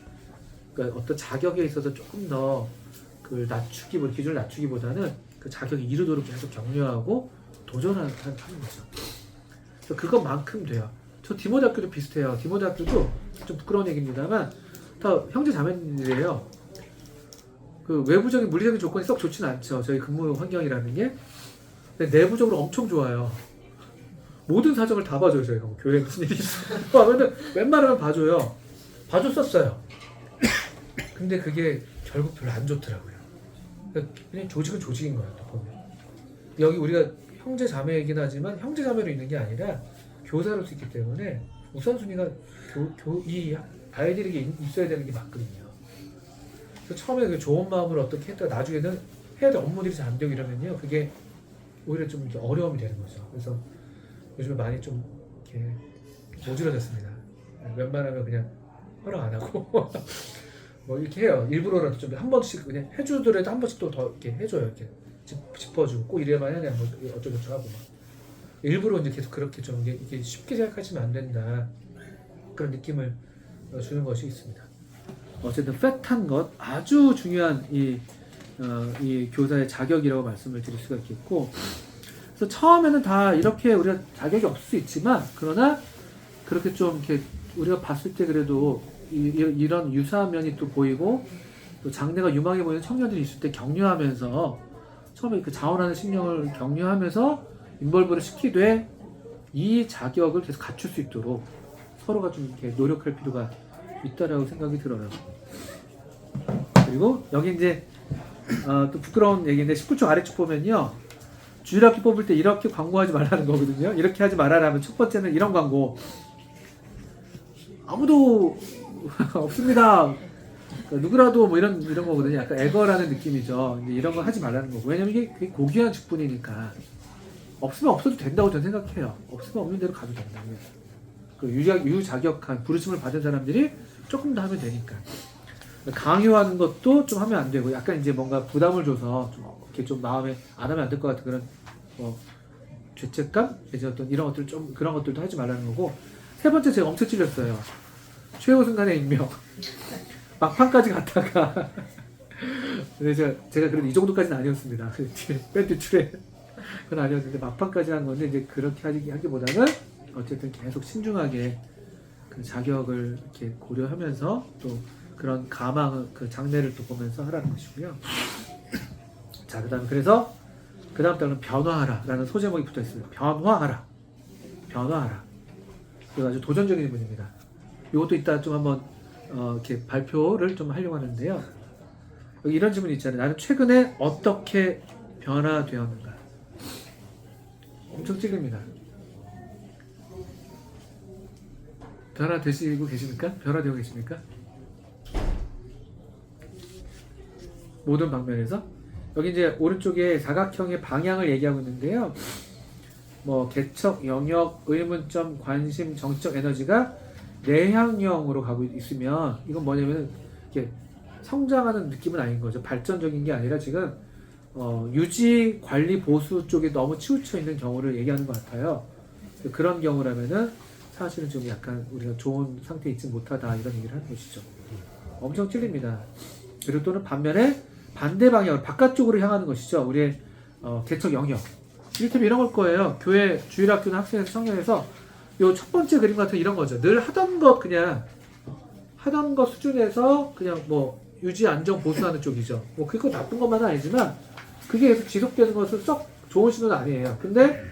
그러니까 어떤 자격에 있어서 조금 더 그 기준을 낮추기보다는 그 자격에 이르도록 계속 격려하고 도전하는 거죠. 그래서 그것만큼 돼요. 저 디모대학교도 비슷해요. 디모대학교도 좀 부끄러운 얘기입니다만 다 형제 자매들이에요. 그 외부적인 물리적인 조건이 썩 좋지는 않죠. 저희 근무 환경이라는 게. 근데 내부적으로 엄청 좋아요. 모든 사정을 다 봐줘요. 저희가 뭐 교회에 무슨 일이 있어 하면은 웬만하면 봐줘요. 봐줬었어요. 근데 그게 결국 별로 안 좋더라고요. 그냥 조직은 조직인 거예요. 또 보면. 여기 우리가 형제 자매이긴 하지만 형제 자매로 있는 게 아니라 교사로서 있기 때문에 우선순위가 이 아이들에게 있어야 되는 게 맞거든요. 그래서 처음에 그 좋은 마음으로 어떻게 했다가 나중에는 해야 될 업무들이 잘 안 되고 이러면요. 그게 오히려 좀 이렇게 어려움이 되는 거죠. 그래서 요즘에 많이 좀 이렇게 모질어졌습니다. 웬만하면 그냥 허락 안 하고 뭐 이렇게 해요. 일부러라도 좀 한 번씩 그냥 해주더라도 한 번씩 또 더 이렇게 해줘요. 이렇게 짚어주고 꼭 이래야만 하냐 뭐 어쩌고저쩌고 하고 막 일부러 이제 계속 그렇게 좀 이게 쉽게 생각하시면 안 된다 그런 느낌을 주는 것이 있습니다. 어쨌든 팻한 것 아주 중요한 이 교사의 자격이라고 말씀을 드릴 수가 있겠고, 그래서 처음에는 다 이렇게 우리가 자격이 없을 수 있지만 그러나 그렇게 좀 이렇게 우리가 봤을 때 그래도 이런 유사한 면이 또 보이고 또 장래가 유망해 보이는 청년들이 있을 때 격려하면서 처음에 그 자원하는 신령을 격려하면서 인벌브를 시키되 이 자격을 계속 갖출 수 있도록 서로가 좀 이렇게 노력할 필요가 있다라고 생각이 들어요. 그리고 여기 이제 또 부끄러운 얘기인데 19쪽 아래쪽 보면요. 주일학교 뽑을 때 이렇게 광고하지 말라는 거거든요. 이렇게 하지 말아라면 첫 번째는 이런 광고. 아무도 없습니다. 그러니까 누구라도 뭐 이런 거거든요. 약간 애거라는 느낌이죠. 이제 이런 거 하지 말라는 거고. 왜냐면 이게 고귀한 직분이니까. 없으면 없어도 된다고 저는 생각해요. 없으면 없는 대로 가도 된다. 그 유자격한 부르심을 받은 사람들이 조금 더 하면 되니까. 강요하는 것도 좀 하면 안 되고, 약간 이제 뭔가 부담을 줘서 좀 이렇게 좀 마음에 안 하면 안 될 것 같은 그런 죄책감, 이제 어떤 이런 것들 좀 그런 것들도 하지 말라는 거고. 세 번째 제가 엄청 찔렸어요. 최후 순간의 익명. 막판까지 갔다가 근데 제가 그래도 이 정도까지는 아니었습니다. 밴드 출에 그건 아니었는데 막판까지 한 건데 이제 그렇게 하기보다는 어쨌든 계속 신중하게 그 자격을 이렇게 고려하면서 또 그런 가망 그 장래를 또 보면서 하라는 것이고요. 자, 그다음에 그래서 그다음 달은 변화하라라는 소제목이 붙어 있습니다. 변화하라. 이거 아주 도전적인 문입니다. 이것도 이따 좀 한번 이렇게 발표를 좀 하려고 하는데요. 여기 이런 질문이 있잖아요. 나는 최근에 어떻게 변화되었는가? 엄청 찔립니다. 변화되시고 계십니까? 변화되고 계십니까? 모든 방면에서? 여기 이제 오른쪽에 사각형의 방향을 얘기하고 있는데요. 뭐 개척, 영역, 의문점, 관심, 정치적 에너지가 내향형으로 가고 있으면 이건 뭐냐면 이렇게 성장하는 느낌은 아닌 거죠. 발전적인 게 아니라 지금 유지, 관리, 보수 쪽에 너무 치우쳐 있는 경우를 얘기하는 것 같아요. 그런 경우라면은 사실은 좀 약간 우리가 좋은 상태에 있지 못하다 이런 얘기를 하는 것이죠. 엄청 찔립니다. 그리고 또는 반면에 반대 방향으로 바깥쪽으로 향하는 것이죠. 우리의 개척 영역. 이를테면 이런 걸 거예요. 교회 주일학교나 학생에서 청년에서 요 첫 번째 그림 같은 이런 거죠. 늘 하던 것 수준에서 그냥 뭐 유지, 안정, 보수하는 쪽이죠. 뭐 그거 나쁜 것만은 아니지만 그게 계속 지속되는 것은 썩 좋은 신호는 아니에요. 근데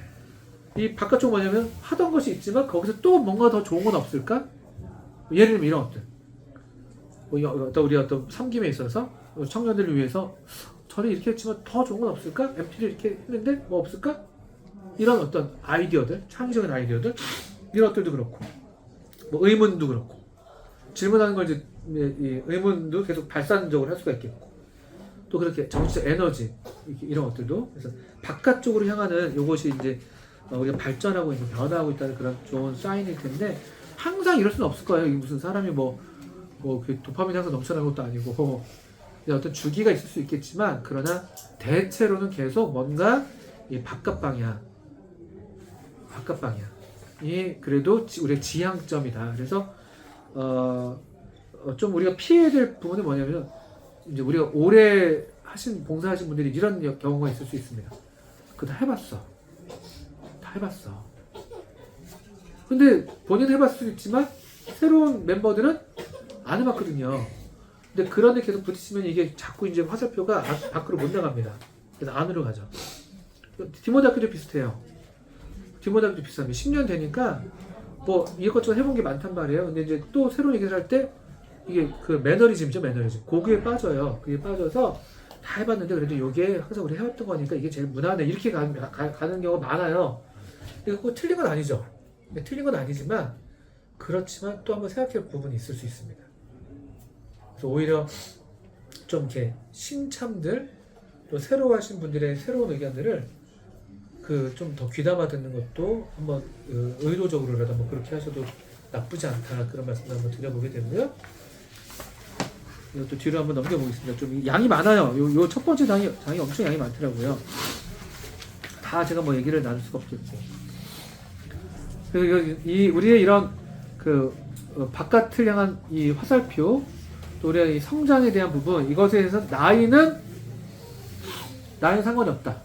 이 바깥쪽 뭐냐면 하던 것이 있지만 거기서 또 뭔가 더 좋은 건 없을까? 예를 들면 이런 것들. 우리 어떤 섬김에 있어서 청년들을 위해서 저는 이렇게 했지만 더 좋은 건 없을까? MT를 이렇게 했는데 뭐 없을까? 이런 어떤 아이디어들, 창의적인 아이디어들 이런 것들도 그렇고 뭐 의문도 그렇고 질문하는 걸 이제 이 의문도 계속 발산적으로 할 수가 있겠고 또 그렇게 정치적 에너지 이런 것들도 그래서 바깥쪽으로 향하는 이것이 이제 우리가 발전하고 있는 변화하고 있다는 그런 좋은 사인일 텐데 항상 이럴 수는 없을 거예요. 이게 무슨 사람이 뭐 도파민이 항상 넘쳐나는 것도 아니고 어떤 주기가 있을 수 있겠지만 그러나 대체로는 계속 뭔가 이 바깥 방향 그래도 우리의 지향점이다. 그래서 좀 우리가 피해야 될 부분은 뭐냐면 이제 우리가 오래 봉사하신 분들이 이런 경우가 있을 수 있습니다. 그거 다 해봤어. 근데 본인 해봤을 수 있지만 새로운 멤버들은 안 해봤거든요. 근데 그런데 계속 부딪히면 이게 자꾸 이제 화살표가 밖으로 못 나갑니다. 그래서 안으로 가죠. 디모데학교도 비슷해요. 디모데학교도 비슷합니다. 10년 되니까 뭐 이것저것 해본 게 많단 말이에요. 근데 이제 또 새로운 얘기를 할 때 이게 그 매너리즘이죠, 매너리즘. 거기에 빠져요. 그게 빠져서 다 해봤는데 그래도 이게 항상 우리 해왔던 거니까 이게 제일 무난해. 이렇게 가는 경우가 많아요. 이거 꼭 틀린 건 아니죠. 틀린 건 아니지만 그렇지만 또 한번 생각해 볼 부분이 있을 수 있습니다. 그래서 오히려 좀 이렇게 신참들 또 새로 하신 분들의 새로운 의견들을 그 좀 더 귀담아 듣는 것도 한번 의도적으로라도 한번 그렇게 하셔도 나쁘지 않다, 그런 말씀도 한번 드려보게 되고요. 이것도 뒤로 한번 넘겨보겠습니다. 좀 양이 많아요. 요 첫 번째 장이 엄청 양이 많더라고요. 다 제가 뭐 얘기를 나눌 수가 없겠고. 우리의 이런 바깥을 향한 이 화살표, 또 우리의 이 성장에 대한 부분, 이것에 대해서 나이는 상관이 없다.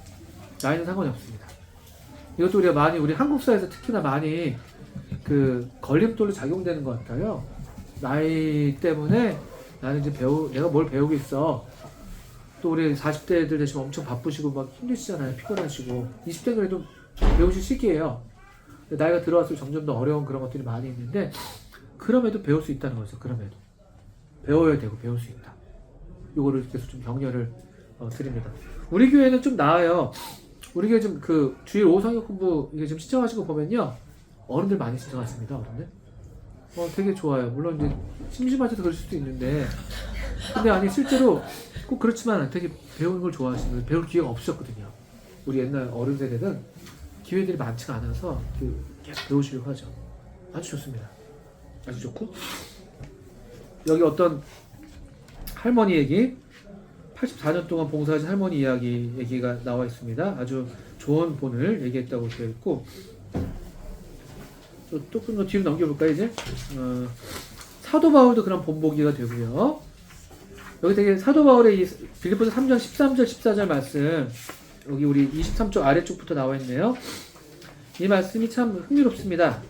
나이는 상관이 없습니다. 이것도 우리 한국 사회에서 특히나 많이 걸림돌로 작용되는 것 같아요. 나이 때문에 나는 이제 내가 뭘 배우겠어. 또 우리 40대들 지금 엄청 바쁘시고 막 힘드시잖아요. 피곤하시고. 20대는 그래도 배우실 시기예요. 나이가 들어갈수록 점점 더 어려운 그런 것들이 많이 있는데, 그럼에도 배울 수 있다는 거죠. 그럼에도. 배워야 되고 배울 수 있다. 요거를 계속 좀 격려를 드립니다. 우리 교회는 좀 나아요. 우리 교회 좀 주일 오후 성역 공부 이게 좀 신청하시고 보면요. 어른들 많이 신청하십니다. 어른들. 되게 좋아요. 물론 이제 심심하셔서 그럴 수도 있는데, 근데 아니 실제로 꼭 그렇지만 되게 배우는 걸 좋아하시는 거예요. 배울 기회가 없었거든요. 우리 옛날 어른 세대는 기회들이 많지가 않아서 계속 배우시려고 하죠. 아주 좋습니다. 아주 좋고, 여기 어떤 할머니 얘기, 84년 동안 봉사하신 할머니 얘기가 나와 있습니다. 아주 좋은 본을 얘기했다고 되어 있고, 또 뒤로 넘겨볼까요, 이제? 사도 바울도 그런 본보기가 되고요. 여기 되게 사도 바울의 이 빌립보서 3장 13절, 14절 말씀, 여기 우리 23쪽 아래쪽부터 나와 있네요. 이 말씀이 참 흥미롭습니다.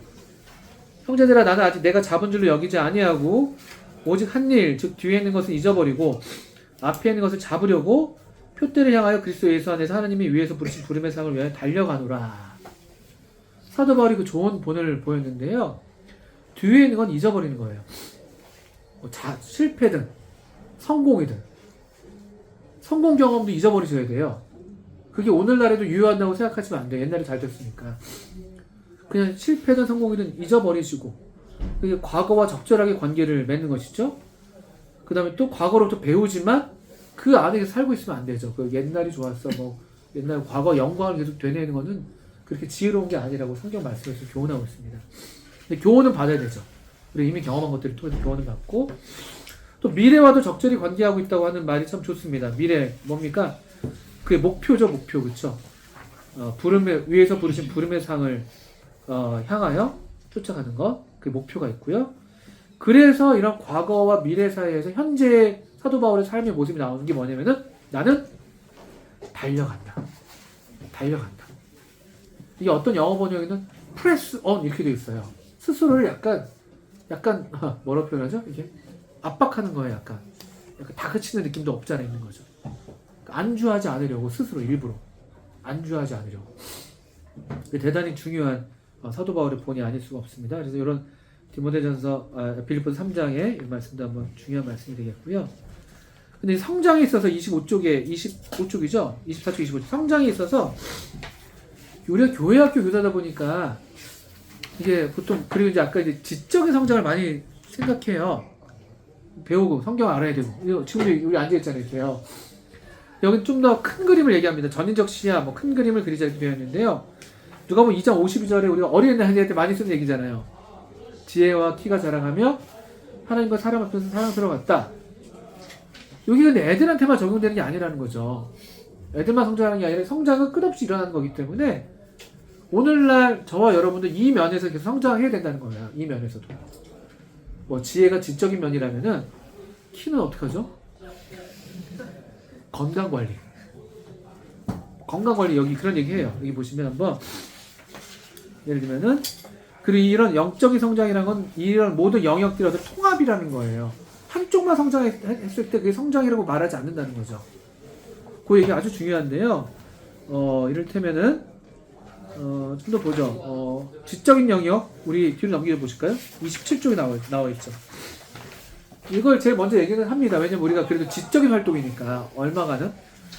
형제들아, 나는 아직 내가 잡은 줄로 여기지 아니하고 오직 한 일, 즉 뒤에 있는 것을 잊어버리고 앞에 있는 것을 잡으려고 표대를 향하여 그리스도 예수 안에서 하나님이 위에서 부르신 부름의 상을 위하여 달려가노라. 사도 바울이 그 좋은 본을 보였는데요. 뒤에 있는 건 잊어버리는 거예요. 실패든 성공이든 성공 경험도 잊어버리셔야 돼요. 그게 오늘날에도 유효한다고 생각하시면 안 돼요. 옛날에 잘 됐으니까. 그냥 실패든 성공이든 잊어버리시고, 그게 과거와 적절하게 관계를 맺는 것이죠. 그 다음에 또 과거로부터 배우지만 그 안에 살고 있으면 안 되죠. 옛날이 좋았어, 옛날 과거 영광을 계속 되뇌는 거는 그렇게 지혜로운 게 아니라고 성경 말씀에서 교훈하고 있습니다. 근데 교훈은 받아야 되죠. 우리 이미 경험한 것들을 통해서 교훈을 받고, 또 미래와도 적절히 관계하고 있다고 하는 말이 참 좋습니다. 미래 뭡니까? 그게 목표죠, 목표. 그쵸? 위에서 부르신 부름의 상을 향하여 쫓아가는 것, 그 목표가 있고요. 그래서 이런 과거와 미래 사이에서 현재의 사도 바울의 삶의 모습이 나오는 게 뭐냐면은, 나는 달려간다. 이게 어떤 영어 번역에는 press on 이렇게 되어 있어요. 스스로를 약간 뭐라 표현하죠? 이게 압박하는 거예요. 약간 다그치는 느낌도 없지 않아 있는 거죠. 안주하지 않으려고, 스스로 일부러 안주하지 않으려고. 대단히 중요한 사도 바울의 본이 아닐 수가 없습니다. 그래서 이런 디모데전서 빌립보서 3장의 이 말씀도 한번 중요한 말씀이 되겠고요. 근데 성장에 있어서 25쪽이죠. 24쪽, 25쪽 성장에 있어서 우리가 교회학교 교사다 보니까 이게 보통, 그리고 이제 아까 이제 지적인 성장을 많이 생각해요. 배우고 성경 알아야 되고. 지금 우리 앉아있잖아요, 이렇게요. 여기 좀 더 큰 그림을 얘기합니다. 전인적 시야, 큰 그림을 그리자 이렇게 되어 있는데요. 누가 보면 2장 52절에 우리가 어린애들 할 때 많이 쓰는 얘기잖아요. 지혜와 키가 자라가며 하나님과 사람 앞에서 사랑스러웠다. 여기 근데 애들한테만 적용되는 게 아니라는 거죠. 애들만 성장하는 게 아니라 성장은 끝없이 일어나는 거기 때문에 오늘날 저와 여러분들 이 면에서 계속 성장해야 된다는 거예요. 이 면에서도. 뭐 지혜가 지적인 면이라면은 키는 어떻게 하죠? 건강관리. 건강관리 여기 그런 얘기해요. 여기 보시면 한번 예를 들면은 그리고 이런 영적인 성장이라는 건 이런 모든 영역들의 어떤 통합이라는 거예요. 한쪽만 성장했을 때 그게 성장이라고 말하지 않는다는 거죠. 그 얘기 아주 중요한데요. 이를테면은 좀 더 보죠. 지적인 영역 우리 뒤로 넘겨 보실까요? 27쪽에 나와 있죠. 이걸 제일 먼저 얘기는 합니다. 왜냐면 우리가 그래도 지적인 활동이니까 얼마가는.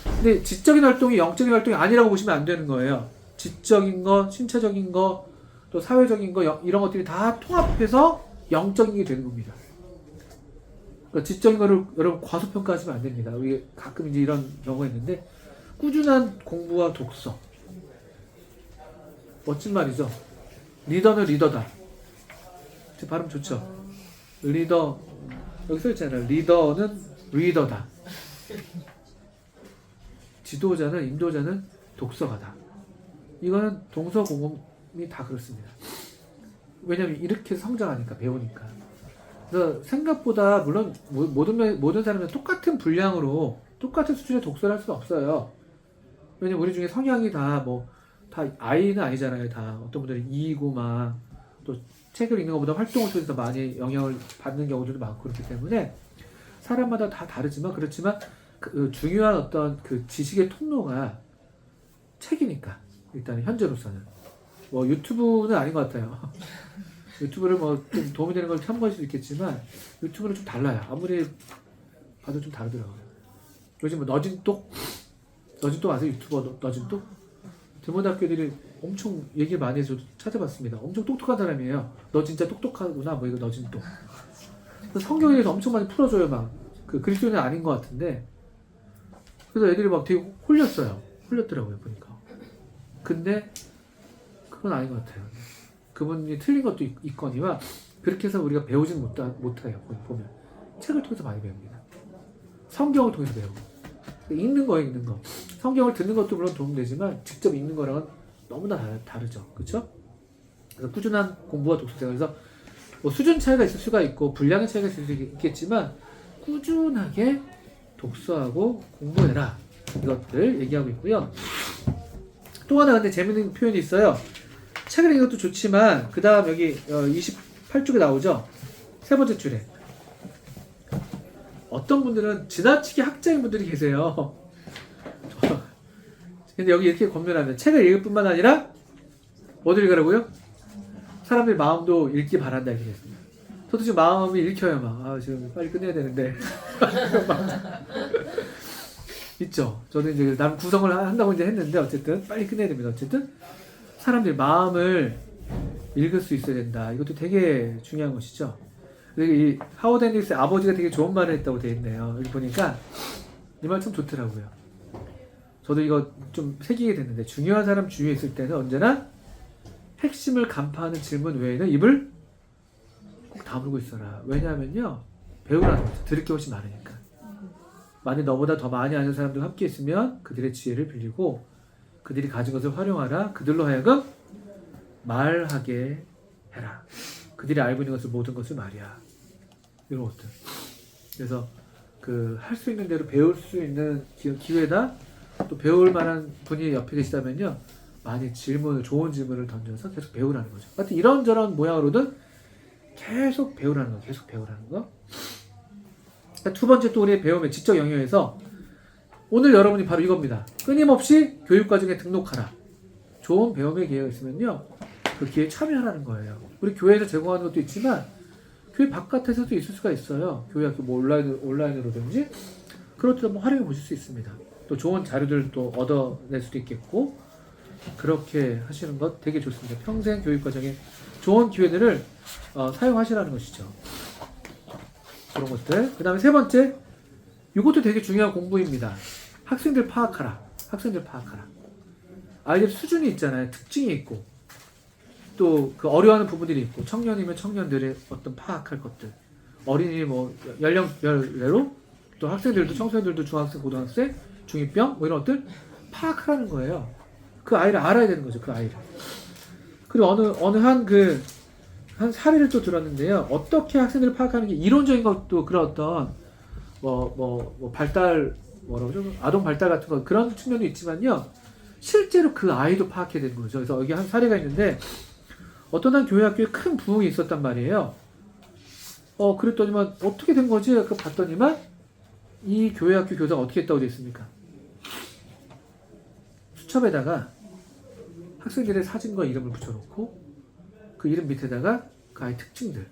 근데 지적인 활동이 영적인 활동이 아니라고 보시면 안 되는 거예요. 지적인 거, 신체적인 거, 또 사회적인 거 이런 것들이 다 통합해서 영적인 게 되는 겁니다. 그러니까 지적인 거를 여러분 과소평가하시면 안 됩니다. 우리 가끔 이제 이런 경우가 있는데 꾸준한 공부와 독서. 멋진 말이죠. 리더는 리더다. 제 발음 좋죠? 리더 여기 써있잖아요. 리더는 리더다. 지도자는 인도자는 독서가다. 이거는 동서공범이 다 그렇습니다. 왜냐면 이렇게 성장하니까 배우니까. 그래서 생각보다 물론 모든 사람은 똑같은 분량으로 똑같은 수준의 독서를 할 수는 없어요. 왜냐면 우리 중에 성향이 다 I는 아니잖아요. 다 어떤 분들은 E이고 막 또 책을 읽는 것보다 활동을 통해서 많이 영향을 받는 경우들도 많고 그렇기 때문에 사람마다 다 다르지만 그렇지만 그 중요한 어떤 그 지식의 통로가 책이니까 일단 현재로서는 뭐 유튜브는 아닌 것 같아요. 유튜브를 뭐 좀 도움이 되는 걸 참고할 수도 있겠지만 유튜브는 좀 달라요. 아무리 봐도 좀 다르더라고요. 요즘 뭐 너진똑 아세요? 유튜버 너진똑? 대모대학교들이 엄청 얘기를 많이 해서 찾아봤습니다. 엄청 똑똑한 사람이에요. 너 진짜 똑똑하구나 뭐 이거 너진똑. 성경에 대해서 엄청 많이 풀어줘요. 막 그 그리스도인은 아닌 것 같은데 그래서 애들이 막 되게 홀렸더라고요 보니까. 근데 그건 아닌 것 같아요. 그분이 틀린 것도 있거니와 그렇게 해서 우리가 배우지는 못해요. 보면 책을 통해서 많이 배웁니다. 성경을 통해서 배우고 읽는 거. 성경을 듣는 것도 물론 도움되지만 직접 읽는 거랑은 너무나 다르죠. 그렇죠? 그래서 꾸준한 공부와 독서 생활에서 뭐 수준 차이가 있을 수가 있고 분량의 차이가 있을 수 있겠지만 꾸준하게 독서하고 공부해라. 이것들 얘기하고 있고요. 또 하나 근데 재밌는 표현이 있어요. 책을 읽는 것도 좋지만 그 다음 여기 28쪽에 나오죠. 세 번째 줄에 어떤 분들은 지나치게 학자인 분들이 계세요. 근데 여기 이렇게 권면하면 책을 읽을 뿐만 아니라 뭐를 읽으라고요? 사람들의 마음도 읽기 바란다 이렇게 했습니다. 저도 지금 마음이 읽혀요. 막 지금 빨리 끝내야 되는데 있죠. 저도 이제 남 구성을 한다고 이제 했는데 어쨌든 빨리 끝내야 됩니다. 어쨌든 사람들의 마음을 읽을 수 있어야 된다. 이것도 되게 중요한 것이죠. 그리고 이 하워드 앤리스의 아버지가 되게 좋은 말을 했다고 되어 있네요. 여기 보니까 이 말 참 좋더라고요. 저도 이거 좀 새기게 됐는데 중요한 사람 주위에 있을 때는 언제나 핵심을 간파하는 질문 외에는 입을 꼭 다물고 있어라. 왜냐하면요. 배우라는 거죠. 들을 게 훨씬 많으니까. 만약 너보다 더 많이 아는 사람들과 함께 있으면 그들의 지혜를 빌리고 그들이 가진 것을 활용하라. 그들로 하여금 말하게 해라. 그들이 알고 있는 것을 모든 것을 말이야. 이런 것들. 그래서 할 수 있는 대로 배울 수 있는 기회다. 또 배울 만한 분이 옆에 계시다면요. 많이 좋은 질문을 던져서 계속 배우라는 거죠. 하여튼 이런저런 모양으로든 계속 배우라는 거. 계속 배우라는 거. 두 번째 또 우리의 배움의 지적 영역에서 오늘 여러분이 바로 이겁니다. 끊임없이 교육과정에 등록하라. 좋은 배움의 기회가 있으면요. 그 기회에 참여하라는 거예요. 우리 교회에서 제공하는 것도 있지만 교회 바깥에서도 있을 수가 있어요. 교회 학교 뭐 온라인으로든지 그런 것도 한번 활용해 보실 수 있습니다. 또 좋은 자료들을 또 얻어낼 수도 있겠고 그렇게 하시는 것 되게 좋습니다. 평생 교육과정에 좋은 기회들을 사용하시라는 것이죠. 그런 것들. 그 다음에 세 번째, 이것도 되게 중요한 공부입니다. 학생들 파악하라. 아이들 수준이 있잖아요. 특징이 있고 또 그 어려워하는 부분들이 있고 청년이면 청년들의 어떤 파악할 것들. 어린이 뭐 연령별로 또 학생들도 청소년들도 중학생, 고등학생, 중2병 뭐 이런 것들 파악하라는 거예요. 그 아이를 알아야 되는 거죠. 그 아이를. 그리고 어느 한 사례를 또 들었는데요. 어떻게 학생들을 파악하는 게 이론적인 것도 그런 어떤 발달 뭐라고 그러죠? 아동 발달 같은 거 그런 측면도 있지만요. 실제로 그 아이도 파악해야 되는 거죠. 그래서 여기 한 사례가 있는데 어떤 한 교회 학교에 큰 부흥이 있었단 말이에요. 그랬더니만 어떻게 된 거지? 그 봤더니만 이 교회 학교 교사가 어떻게 했다고 되어 있습니까? 수첩에다가 학생들의 사진과 이름을 붙여놓고 그 이름 밑에다가 그 아이 특징들,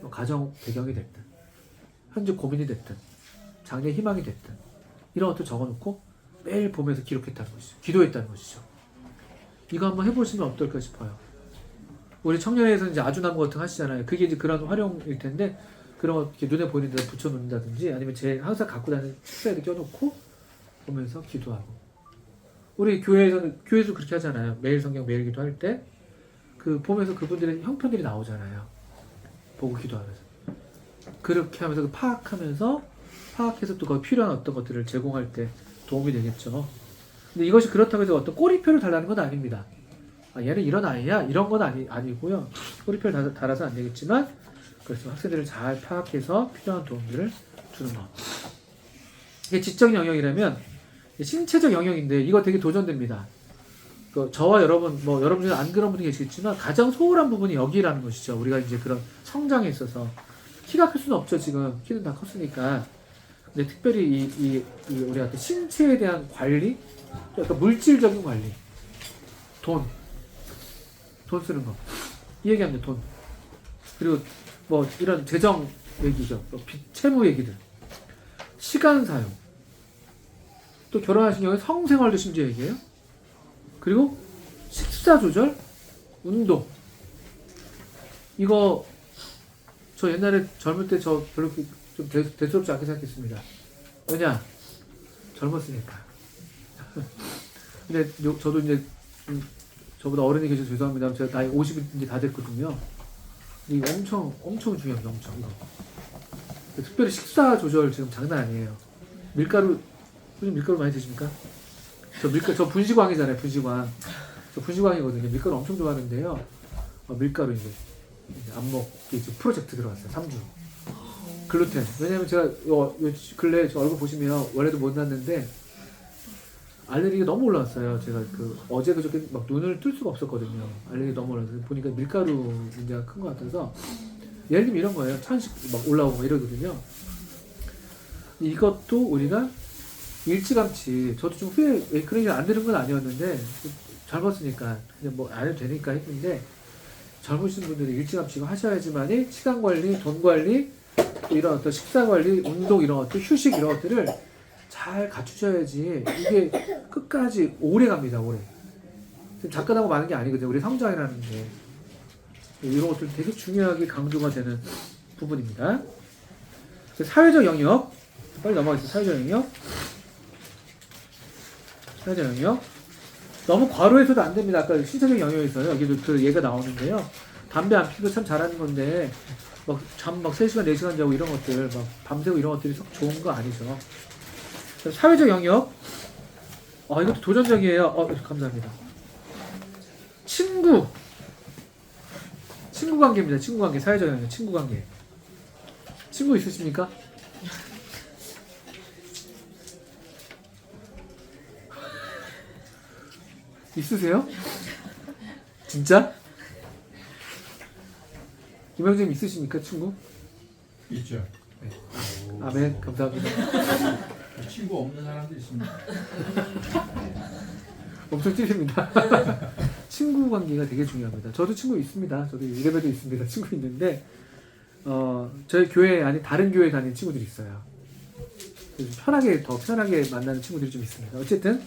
가정 배경이 됐든, 현재 고민이 됐든, 장래 희망이 됐든, 이런 것도 적어놓고 매일 보면서 기록했다는 것이죠. 기도했다는 것이죠. 이거 한번 해보시면 어떨까 싶어요. 우리 청년회에서 이제 아주나무 같은 거 하시잖아요. 그게 이제 그런 활용일 텐데, 그런 거 이렇게 눈에 보이는 데다 붙여놓는다든지, 아니면 제 항상 갖고 다니는 책상에도 껴놓고 보면서 기도하고. 우리 교회에서 그렇게 하잖아요. 매일 성경 매일 기도할 때. 보면서 그분들의 형편들이 나오잖아요. 보고 기도하면서. 그렇게 하면서 파악해서 또 거기 필요한 어떤 것들을 제공할 때 도움이 되겠죠. 근데 이것이 그렇다고 해서 어떤 꼬리표를 달라는 건 아닙니다. 얘는 이런 아이야? 이런 건 아니고요. 꼬리표를 달아서 안 되겠지만, 그래서 학생들을 잘 파악해서 필요한 도움들을 주는 것. 이게 지적 영역이라면, 신체적 영역인데, 이거 되게 도전됩니다. 저와 여러분 중에 안 그런 분이 계시겠지만 가장 소홀한 부분이 여기라는 것이죠. 우리가 이제 그런 성장에 있어서 키가 클 수는 없죠. 지금 키는 다 컸으니까. 근데 특별히 우리가 신체에 대한 관리, 약간 물질적인 관리, 돈 쓰는 거, 이 얘기합니다. 돈. 그리고 이런 재정 얘기죠. 채무 얘기들, 시간 사용, 또 결혼하신 경우에 성생활도 심지어 얘기해요. 그리고 식사 조절, 운동. 이거 저 옛날에 젊을 때 저 별로 좀 대수롭지 않게 생각했습니다. 왜냐? 젊었으니까. 근데 저도 이제 저보다 어른이 계셔서 죄송합니다. 제가 나이 50이 이제 다 됐거든요. 이게 엄청 중요합니다. 엄청 이거. 특별히 식사 조절 지금 장난 아니에요. 밀가루 많이 드십니까? 저 분식왕이잖아요, 분식왕. 저 분식왕이거든요. 밀가루 엄청 좋아하는데요. 밀가루 이제 안먹기 프로젝트 들어갔어요. 3주. 글루텐. 왜냐면 제가 요 근래 저 얼굴 보시면 원래도 못 났는데 알레르기가 너무 올라왔어요. 제가 어제 그저께 막 눈을 뜰 수가 없었거든요. 알레르기 너무 올라와서 보니까 밀가루 문제가 큰 것 같아서 예를 들면 이런 거예요. 천식 막 올라오고 이러거든요. 이것도 우리가 일찌감치 저도 좀 후회 그런 게 안 되는 건 아니었는데 젊었으니까 그냥 안 해도 되니까 했는데 젊으신 분들이 일찌감치 이거 하셔야지만이 시간 관리, 돈 관리, 이런 어떤 식사 관리, 운동 이런 것들, 휴식 이런 것들을 잘 갖추셔야지 이게 끝까지 오래 갑니다. 오래. 지금 잠깐하고 마는 게 아니거든요. 우리 성장이라는 게 이런 것들 되게 중요하게 강조가 되는 부분입니다. 사회적 영역 빨리 넘어가겠습니다. 사회적 영역 너무 과로해서도 안 됩니다. 아까 신체적 영역에서요. 여기도 그 예가 나오는데요. 담배 안 피우고 참 잘하는 건데 잠 3시간 4시간 자고 이런 것들 밤새고 이런 것들이 썩 좋은 거 아니죠. 사회적 영역 이것도 도전적이에요. 감사합니다. 친구 관계입니다. 친구 관계 사회적 영역 친구 관계. 친구 있으십니까? 있으세요? 진짜? 김영재님 있으십니까 친구? 있죠. 네. 아멘 감사합니다. 친구 없는 사람도 있습니다. 엄청 찔립니다. 친구 관계가 되게 중요합니다. 저도 친구 있습니다. 저도 이래봬도 있습니다. 친구 있는데 저희 교회 아닌 다른 교회 다니는 친구들이 있어요. 더 편하게 만나는 친구들이 좀 있습니다. 어쨌든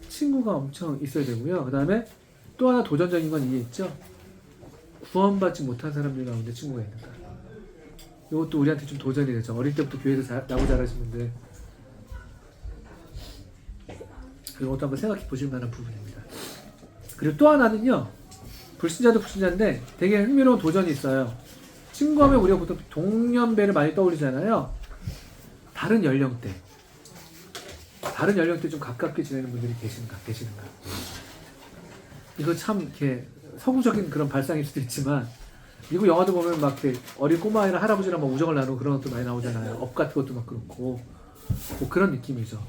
친구가 엄청 있어야 되고요. 그 다음에 또 하나 도전적인 건 이게 있죠. 구원받지 못한 사람들 가운데 친구가 있는가. 이것도 우리한테 좀 도전이 되죠. 어릴 때부터 교회에서 나고 자라신 분들. 그것도 한번 생각해 보실 만한 부분입니다. 그리고 또 하나는요. 불신자도 불신자인데 되게 흥미로운 도전이 있어요. 친구하면 우리가 보통 동년배를 많이 떠올리잖아요. 다른 연령대 좀 가깝게 지내는 분들이 계시는가. 이거 참 이렇게 서구적인 그런 발상일 수도 있지만 미국 영화도 보면 막 이렇게 어린 꼬마아이랑 할아버지랑 막 우정을 나누고 그런 것도 많이 나오잖아요. 업 같은 것도 막 그렇고 뭐 그런 느낌이죠.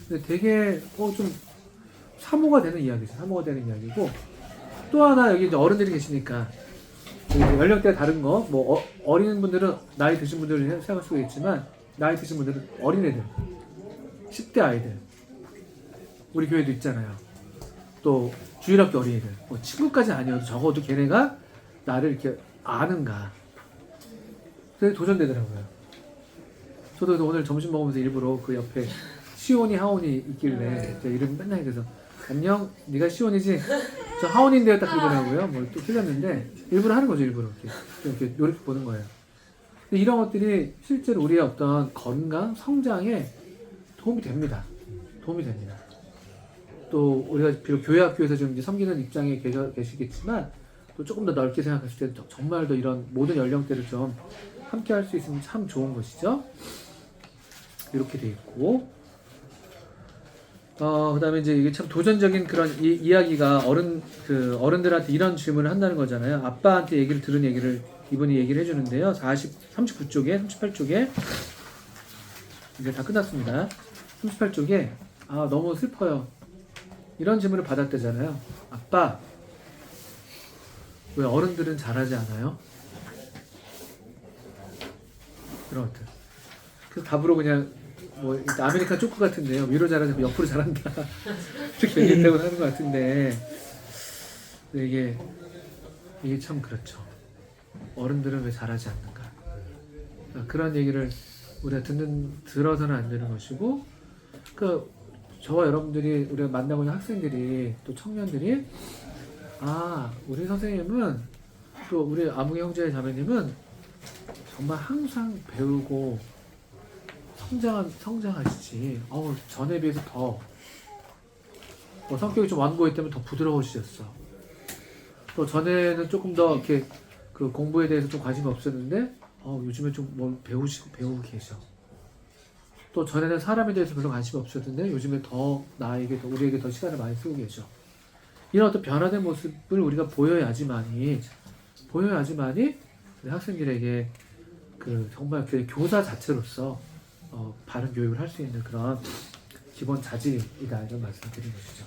근데 되게 좀 사모가 되는 이야기죠. 사모가 되는 이야기고 또 하나 여기 이제 어른들이 계시니까 이제 연령대가 다른 거 뭐 어린 분들은 나이 드신 분들을 생각할 수가 있지만 나이 드신 분들은 어린애들 10대 아이들 우리 교회도 있잖아요. 또 주일학교 어린이들 뭐 친구까지 아니어도 적어도 걔네가 나를 이렇게 아는가 그게 도전되더라고요. 저도 오늘 점심 먹으면서 일부러 그 옆에 시온이 하온이 있길래 제 이름 맨날 그래서 안녕 네가 시온이지 저 하온인데요 딱 그러더라고요. 뭐 또 틀렸는데 일부러 하는 거죠. 일부러 이렇게 노력해 보는 거예요. 근데 이런 것들이 실제로 우리의 어떤 건강 성장에 도움이 됩니다. 도움이 됩니다. 또 우리가 비록 교회 학교에서 지금 이제 섬기는 입장에 계시겠지만 또 조금 더 넓게 생각했을 때 정말 더 이런 모든 연령대를 좀 함께 할 수 있으면 참 좋은 것이죠. 이렇게 돼 있고 그다음에 이제 이게 참 도전적인 그런 이야기가 어른들한테 이런 질문을 한다는 거잖아요. 아빠한테 얘기를 들은 얘기를 이분이 얘기를 해주는데요. 38쪽에 이제 다 끝났습니다. 38쪽에 너무 슬퍼요. 이런 질문을 받았대잖아요. 아빠, 왜 어른들은 잘하지 않아요? 그런 것들. 그래서 답으로 그냥 뭐 아메리칸 초코 같은데요. 위로 잘하지 않고 옆으로 잘한다. 이렇게 얘기했다고 하는 것 같은데 이게 참 그렇죠. 어른들은 왜 잘하지 않는가? 그런 얘기를 우리가 들어서는 안 되는 것이고, 저와 여러분들이 우리가 만나고 있는 학생들이 또 청년들이 우리 선생님은 또 우리 아무개 형제 자매님은 정말 항상 배우고 성장하시지. 전에 비해서 더 성격이 좀 완고했다면 더 부드러우시셨어. 또 전에는 조금 더 이렇게 그 공부에 대해서 좀 관심이 없었는데 요즘에 좀 뭘 배우고 계셔. 또 전에는 사람에 대해서 별로 관심이 없었는데 요즘에 더 우리에게 더 시간을 많이 쓰고 계셔. 이런 어떤 변화된 모습을 우리가 보여야지만이 우리 학생들에게 정말 교사 자체로서 바른 교육을 할 수 있는 그런 기본 자질이다 이런 말씀을 드린 것이죠.